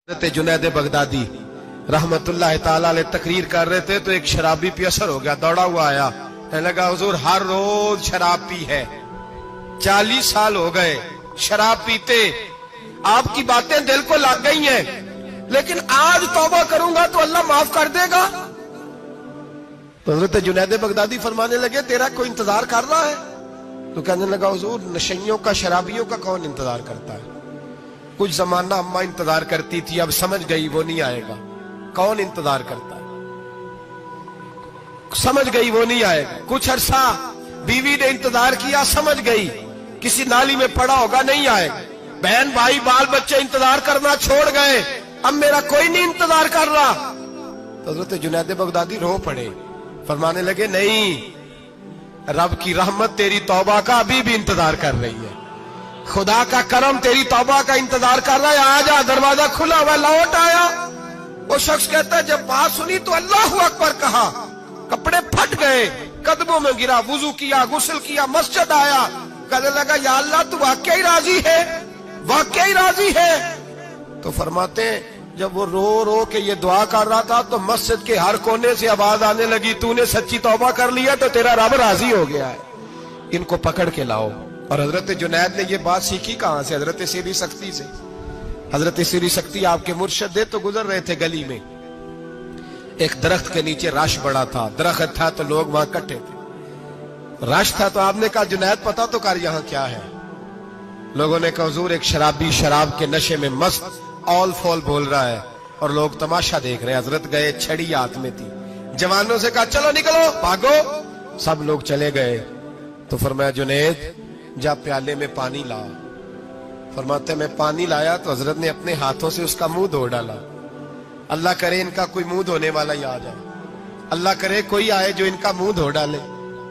حضرت جنید بغدادی رحمتullah تعالی علیہ تقریر کر رہے تھے تو ایک شرابی پہ اثر ہو گیا، دوڑا ہوا آیا، کہنے لگا حضور ہر روز شراب پی ہے، 40 سال ہو گئے شراب پیتے، آپ کی باتیں دل کو لگ گئی ہیں، لیکن آج توبہ کروں گا تو اللہ معاف کر دے گا۔ تو حضرت جنید بغدادی فرمانے لگے تیرا کوئی انتظار کر رہا ہے؟ تو کہنے لگا حضور نشئیوں کا، شرابیوں کا کون انتظار کرتا ہے؟ کچھ زمانہ اماں انتظار کرتی تھی، اب سمجھ گئی وہ نہیں آئے گا۔ کون انتظار کرتا ہے؟ سمجھ گئی وہ نہیں آئے گا۔ کچھ عرصہ بیوی نے انتظار کیا، سمجھ گئی کسی نالی میں پڑا ہوگا، نہیں آئے گا۔ بہن بھائی بال بچے انتظار کرنا چھوڑ گئے، اب میرا کوئی نہیں انتظار کر رہا۔ تو حضرت جنید بغدادی رو پڑے، فرمانے لگے نہیں، رب کی رحمت تیری توبہ کا ابھی بھی انتظار کر رہی ہے، خدا کا کرم تیری توبہ کا انتظار کر رہا ہے، آ جا، دروازہ کھلا ہوا، لوٹ آیا۔ وہ شخص کہتا ہے جب بات سنی تو اللہ اکبر کہا، کپڑے پھٹ گئے، قدموں میں گرا، وضو کیا، غسل کیا، مسجد آیا، کہنے لگا یا اللہ تو واقعی راضی ہے، واقعی راضی ہے؟ تو فرماتے ہیں جب وہ رو رو کے یہ دعا کر رہا تھا تو مسجد کے ہر کونے سے آواز آنے لگی تو نے سچی توبہ کر لیا تو تیرا رب راضی ہو گیا ہے، ان کو پکڑ کے لاؤ۔ اور حضرت جنید نے یہ بات سیکھی کہاں سے؟ حضرت سیری سختی سے۔ حضرت سیری سختی آپ کے مرشد تھے، تو گزر رہے تھے گلی میں، ایک درخت کے نیچے رش بڑا تھا، درخت تھا تو لوگ وہاں کٹھے تھے، رش تھا تو آپ نے کہا جنید پتا تو کر یہاں کیا ہے؟ لوگوں نے کہا حضور ایک شرابی شراب کے نشے میں مست آل فول بول رہا ہے اور لوگ تماشا دیکھ رہے ہیں۔ حضرت گئے، چھڑی ہاتھ میں تھی، جوانوں سے کہا چلو نکلو بھاگو، سب لوگ چلے گئے۔ تو فرمایا جنید جا پیالے میں پانی لا۔ فرماتے میں پانی لایا تو حضرت نے اپنے ہاتھوں سے اس کا منہ دھو ڈالا۔ اللہ کرے ان کا کوئی منہ دھونے والا ہی آ جائے، اللہ کرے کوئی آئے جو ان کا منہ دھو ڈالے،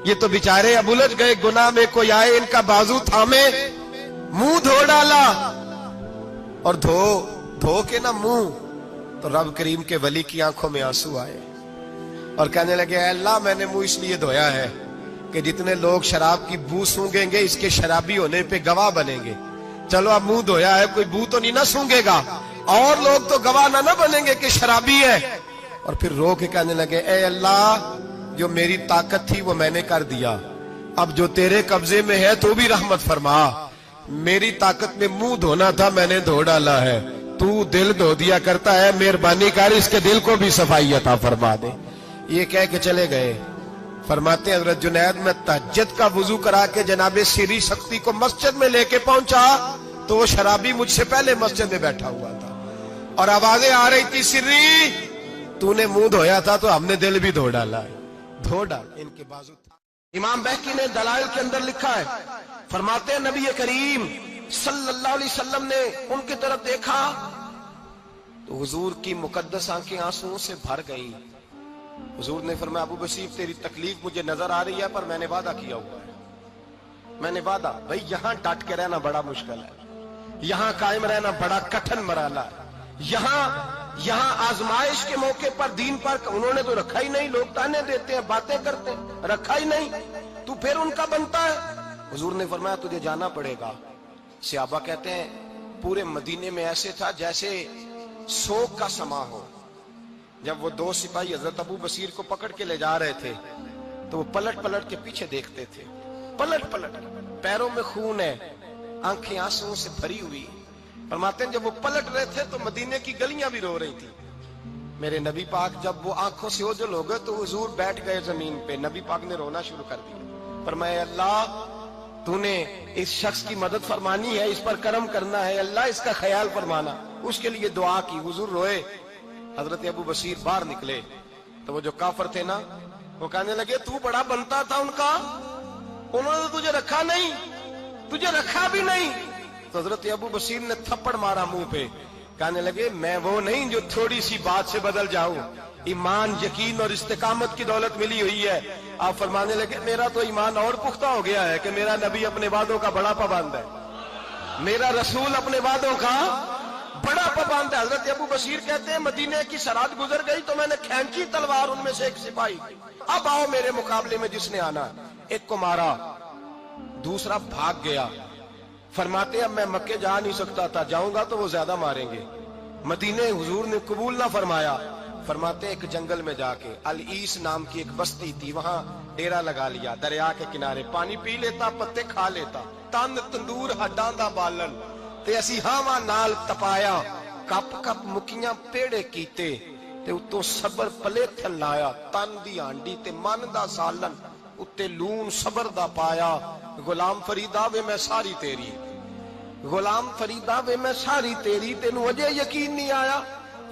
یہ تو بیچارے اب الجھ گئے گناہ میں، کوئی آئے ان کا بازو تھامے، منہ دھو ڈالا، اور دھو کے نہ منہ، تو رب کریم کے ولی کی آنکھوں میں آنسو آئے اور کہنے لگے اے اللہ میں نے منہ اس لیے دھویا ہے کہ جتنے لوگ شراب کی بو سونگیں گے اس کے شرابی ہونے پہ گواہ بنیں گے، چلو اب منہ دھویا ہے کوئی بو تو نہیں نہ سونگے گا، اور لوگ تو گواہ نہ بنیں گے کہ شرابی ہے۔ اور پھر رو کے کہنے لگے اے اللہ جو میری طاقت تھی وہ میں نے کر دیا، اب جو تیرے قبضے میں ہے تو بھی رحمت فرما، میری طاقت میں منہ دھونا تھا میں نے دھو ڈالا ہے، تو دل دھو دیا کرتا ہے، مہربانی کر اس کے دل کو بھی صفائی عطا فرما دے۔ یہ کہہ کے چلے گئے۔ فرماتے ہیں حضرت جنید میں تہجد کا وضو کرا کے جناب سیری سختی کو مسجد میں لے کے پہنچا تو وہ شرابی مجھ سے پہلے مسجد میں بیٹھا ہوا تھا اور آوازیں آ رہی تھی سری تو نے منہ دھویا تھا تو ہم نے دل بھی دھو ڈالا ہے، دھو ڈال ان کے بازو تھا۔ امام بہقی نے دلائل کے اندر لکھا ہے، فرماتے ہیں نبی کریم صلی اللہ علیہ وسلم نے ان کی طرف دیکھا تو حضور کی مقدس آنکھیں آنسوؤں سے بھر گئی۔ حضور نے فرمایا ابو بصیر تیری تکلیف مجھے نظر آ رہی ہے پر میں نے وعدہ کیا ہوا ہے، میں نے وعدہ، بھئی یہاں ڈٹ کے رہنا بڑا مشکل ہے، یہاں قائم رہنا بڑا کٹھن مرحلہ ہے، یہاں آزمائش کے موقع پر دین پر انہوں نے تو رکھا ہی نہیں، لوگ تانے دیتے ہیں باتیں کرتے ہیں، رکھا ہی نہیں، تو پھر ان کا بنتا ہے۔ حضور نے فرمایا تجھے جانا پڑے گا۔ صحابہ کہتے ہیں پورے مدینے میں ایسے تھا جیسے سوگ کا سما ہو۔ جب وہ دو سپاہی حضرت ابو بصیر کو پکڑ کے لے جا رہے تھے تو وہ پلٹ پلٹ کے پیچھے دیکھتے تھے، پلٹ پلٹ، پیروں میں خون ہے، آنکھیں آنسوؤں سے بھری ہوئی۔ فرماتے ہیں جب وہ پلٹ رہے تھے تو مدینے کی گلیاں بھی رو رہی تھی۔ میرے نبی پاک جب وہ آنکھوں سے اوجھل ہو گئے تو حضور بیٹھ گئے زمین پہ، نبی پاک نے رونا شروع کر دیا۔ فرمایا اللہ تو نے اس شخص کی مدد فرمانی ہے، اس پر کرم کرنا ہے، اللہ اس کا خیال فرمانا، اس کے لیے دعا کی۔ حضور روئے۔ حضرت ابو بصیر باہر نکلے تو وہ جو کافر تھے نا وہ کہنے لگے تو بڑا بنتا تھا ان کا، انہوں نے تجھے رکھا نہیں، تجھے رکھا بھی نہیں۔ تو حضرت ابو بصیر نے تھپڑ مارا منہ پہ، کہنے لگے میں وہ نہیں جو تھوڑی سی بات سے بدل جاؤں، ایمان یقین اور استقامت کی دولت ملی ہوئی ہے۔ آپ فرمانے لگے میرا تو ایمان اور پختہ ہو گیا ہے کہ میرا نبی اپنے وعدوں کا بڑا پابند ہے، میرا رسول اپنے وعدوں کا بڑا پابند ہے۔ حضرت ابو بصیر کہتے ہیں مدینے کی سرحد گزر گئی تو میں نے کھینچی تلوار، ان میں سے ایک سپاہی اب آؤ میرے مقابلے میں جس نے آنا، ایک کو مارا، دوسرا بھاگ گیا۔ فرماتے اب میں مکے جا نہیں سکتا تھا، جاؤں گا تو وہ زیادہ ماریں گے، مدینے حضور نے قبول نہ فرمایا. فرماتے ایک جنگل میں جا کے العیس نام کی ایک بستی تھی, وہاں ڈیرا لگا لیا, دریا کے کنارے پانی پی لیتا, پتے کھا لیتا, تن تندور ہڈاں دا بالن تے اسی ہاواں نال تپایا, کپ کپ مکیاں پیڑے کیتے تے اتوں صبر پلیتھن لایا, تن دی ہانڈی تے من دا سالن اتے لون صبر دا پایا. غلام فریدا وے میں ساری تیری, غلام فریدا وے میں ساری تیری, تینوں اجے یقین نہیں آیا.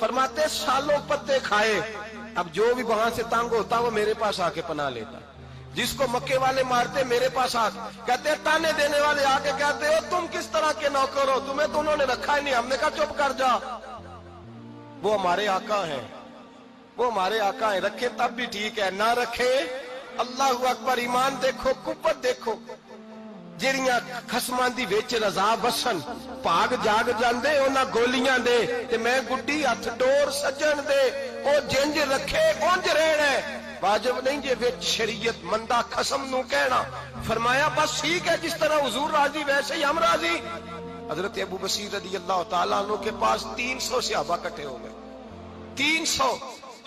فرماتے سالوں پتے کھائے, اب جو بھی وہاں سے تنگ ہوتا وہ میرے پاس آ کے پناہ لیتا, جس کو مکے والے مارتے میرے پاس آ کہتے, تانے دینے والے آ کے کہتے ہو تم کس طرح کے نوکر ہو, تمہیں تو انہوں نے رکھا ہی نہیں. ہم نے کہا چپ کر جا, وہ ہمارے آقا ہیں, وہ ہمارے آقا ہیں, رکھے تب بھی ٹھیک ہے, نہ رکھے اللہ اکبر. ایمان دیکھو, قوت دیکھو, جیڑیاں خسماں دی وچ رضا وسن, پاگ جاگ جاندے انہاں گولیاں دے تے میں گڈی ہتھ ڈور سجن دے, او جنج رکھے اونج رہنا ہے, واجب نہیں جے وچ شریعت مندہ خسم نو کہنا. فرمایا بس ٹھیک ہے, جس طرح حضور راضی ویسے ہی ہم راضی. حضرت ابو بصیر رضی اللہ تعالیٰ عنہ کے پاس 300 صحابہ اکٹھے ہو گئے, 300.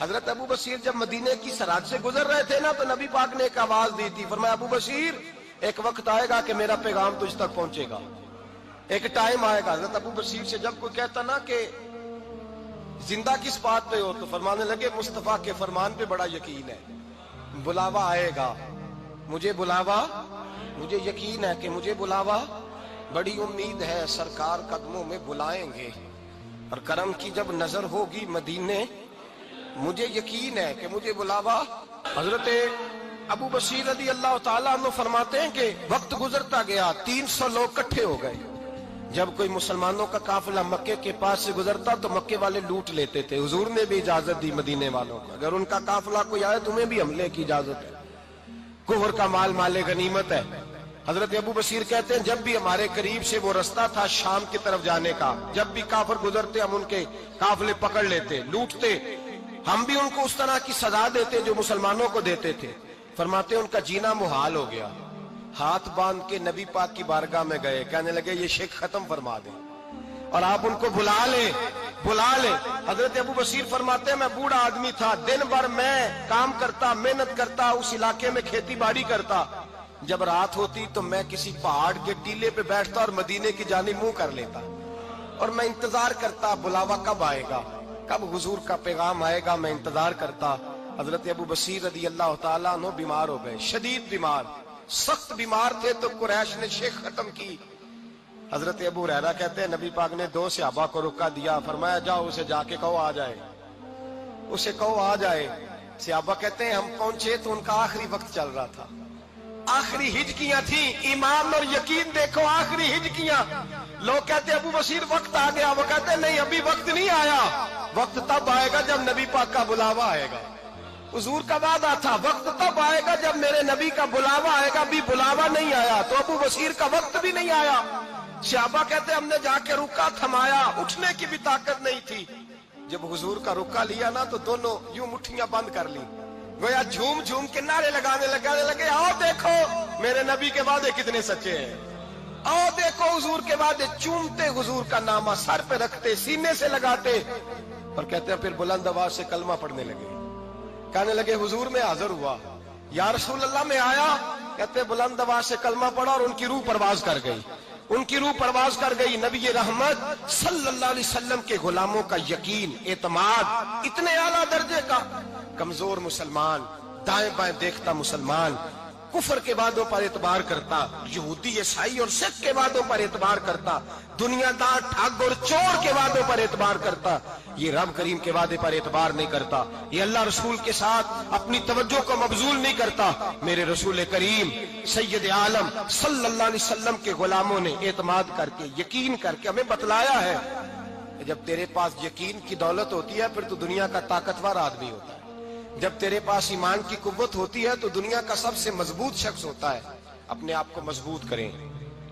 حضرت ابو بصیر جب مدینے کی سرحد سے گزر رہے تھے نا, تو نبی پاک نے ایک آواز دی تھی, فرمایا ابو بصیر ایک وقت آئے گا کہ میرا پیغام تجھ تک پہنچے گا, ایک ٹائم آئے گا. حضرت ابو بصیر سے جب کوئی کہتا نا کہ زندہ کس بات پہ ہو, تو فرمانے لگے مصطفیٰ کے فرمان پہ بڑا یقین ہے, بلاوا آئے گا, مجھے بلاوا, مجھے یقین ہے کہ مجھے بلاوا, بڑی امید ہے سرکار قدموں میں بلائیں گے, اور کرم کی جب نظر ہوگی مدینے, مجھے یقین ہے کہ مجھے بلاوا. حضرت ابو بصیر رضی اللہ تعالیٰ عنہ فرماتے ہیں کہ وقت گزرتا گیا, 300 لوگ کٹھے ہو گئے. جب کوئی مسلمانوں کا قافلہ مکے کے پاس سے گزرتا تو مکے والے لوٹ لیتے تھے. حضور نے بھی اجازت دی مدینے والوں کو, اگر ان کا قافلہ کوئی آئے تمہیں بھی حملے کی اجازت ہے, کفر کا مال مال غنیمت ہے. حضرت ابو بصیر کہتے ہیں جب بھی ہمارے قریب سے وہ رستہ تھا شام کی طرف جانے کا, جب بھی کافر گزرتے ہم ان کے قافلے پکڑ لیتے, لوٹتے, ہم بھی ان کو اس طرح کی سزا دیتے جو مسلمانوں کو دیتے تھے. فرماتے ان کا جینا محال ہو گیا, ہاتھ باندھ کے نبی پاک کی بارگاہ میں گئے, کہنے لگے یہ شرک ختم فرما دیں اور آپ ان کو بلا لیں, بلا لیں. حضرت ابو بصیر فرماتے ہیں میں بوڑھا آدمی تھا, دن بھر میں کام کرتا, محنت کرتا, اس علاقے میں کھیتی باڑی کرتا. جب رات ہوتی تو میں کسی پہاڑ کے ٹیلے پہ بیٹھتا اور مدینے کی جانب منہ کر لیتا, اور میں انتظار کرتا بلاوا کب آئے گا, کب حضور کا پیغام آئے گا, میں انتظار کرتا. حضرت ابو بصیر رضی اللہ تعالیٰ عنہ بیمار ہو گئے, شدید بیمار, سخت بیمار تھے, تو قریش نے شیخ ختم کی. حضرت ابو ہریرہ کہتے ہیں نبی پاک نے 2 صحابہ کو روکا دیا, فرمایا جاؤ اسے جا کے کہو آ جائے, اسے کہو آ جائے. صحابہ کہتے ہیں ہم پہنچے تو ان کا آخری وقت چل رہا تھا, آخری ہجکیاں تھیں. ایمان اور یقین دیکھو, آخری ہجکیاں. لوگ کہتے ابو بصیر وقت آ گیا, وہ کہتے نہیں ابھی وقت نہیں آیا, وقت تب آئے گا جب نبی پاک کا بلاوا آئے گا. حضور کا وعدہ تھا وقت تب آئے گا جب میرے نبی کا بلاوا آئے گا, بھی بلاوا نہیں آیا تو ابو بصیر کا وقت بھی نہیں آیا. صحابہ کہتے ہم نے جا کے رکا, تھمایا, اٹھنے کی بھی طاقت نہیں تھی. جب حضور کا رکا لیا نا تو دونوں یوں مٹھیاں بند کر لی, گویا جھوم جھوم کے نعرے لگانے لگے آؤ دیکھو میرے نبی کے وعدے کتنے سچے ہیں, آؤ دیکھو حضور کے وعدے. چومتے حضور کا نامہ سر پہ رکھتے, سینے سے لگاتے, اور کہتے ہیں پھر بلند آواز سے کلمہ پڑھنے لگے. کہنے لگے حضور میں حاضر ہوا, یا رسول اللہ میں آیا. کہتے بلند آواز سے کلمہ پڑھا اور ان کی روح پرواز کر گئی, ان کی روح پرواز کر گئی. نبی رحمت صلی اللہ علیہ وسلم کے غلاموں کا یقین, اعتماد اتنے اعلیٰ درجے کا. کمزور مسلمان, دائیں بائیں دیکھتا مسلمان, کفر کے وعدوں پر اعتبار کرتا, یہودی عیسائی اور سکھ کے وعدوں پر اعتبار کرتا, دنیا دار ٹھگ اور چور کے وعدوں پر اعتبار کرتا, یہ رب کریم کے وعدے پر اعتبار نہیں کرتا, یہ اللہ رسول کے ساتھ اپنی توجہ کو مبذول نہیں کرتا. میرے رسول کریم سید عالم صلی اللہ علیہ وسلم کے غلاموں نے اعتماد کر کے, یقین کر کے ہمیں بتلایا ہے کہ جب تیرے پاس یقین کی دولت ہوتی ہے پھر تو دنیا کا طاقتور آدمی ہوتا ہے. جب تیرے پاس ایمان کی قوت ہوتی ہے تو دنیا کا سب سے مضبوط شخص ہوتا ہے. اپنے آپ کو مضبوط کریں,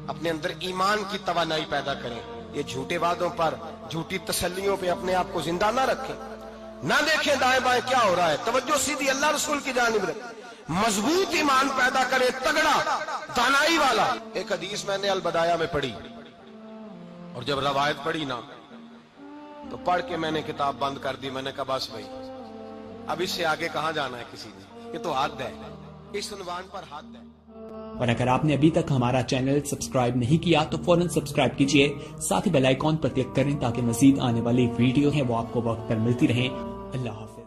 اپنے اندر ایمان کی توانائی پیدا کریں. یہ جھوٹے وعدوں پر, جھوٹی تسلیوں پہ اپنے آپ کو زندہ نہ رکھیں, نہ دیکھیں دائیں بائیں کیا ہو رہا ہے, توجہ سیدھی اللہ رسول کی جانب رکھیں. مضبوط ایمان پیدا کرے, تگڑا, دانائی والا. ایک حدیث میں نے البدایہ میں پڑھی, اور جب روایت پڑھی نا تو پڑھ کے میں نے کتاب بند کر دی. میں نے کہا بس بھائی اب اس سے آگے کہاں جانا ہے کسی نے, یہ تو حد ہے, اس عنوان پر حد ہے. اور اگر آپ نے ابھی تک ہمارا چینل سبسکرائب نہیں کیا تو فوراً سبسکرائب کیجئے, ساتھ ہی بیل آئیکن پر کلک کریں تاکہ مزید آنے والی ویڈیو ہیں وہ آپ کو وقت پر ملتی رہیں. اللہ حافظ.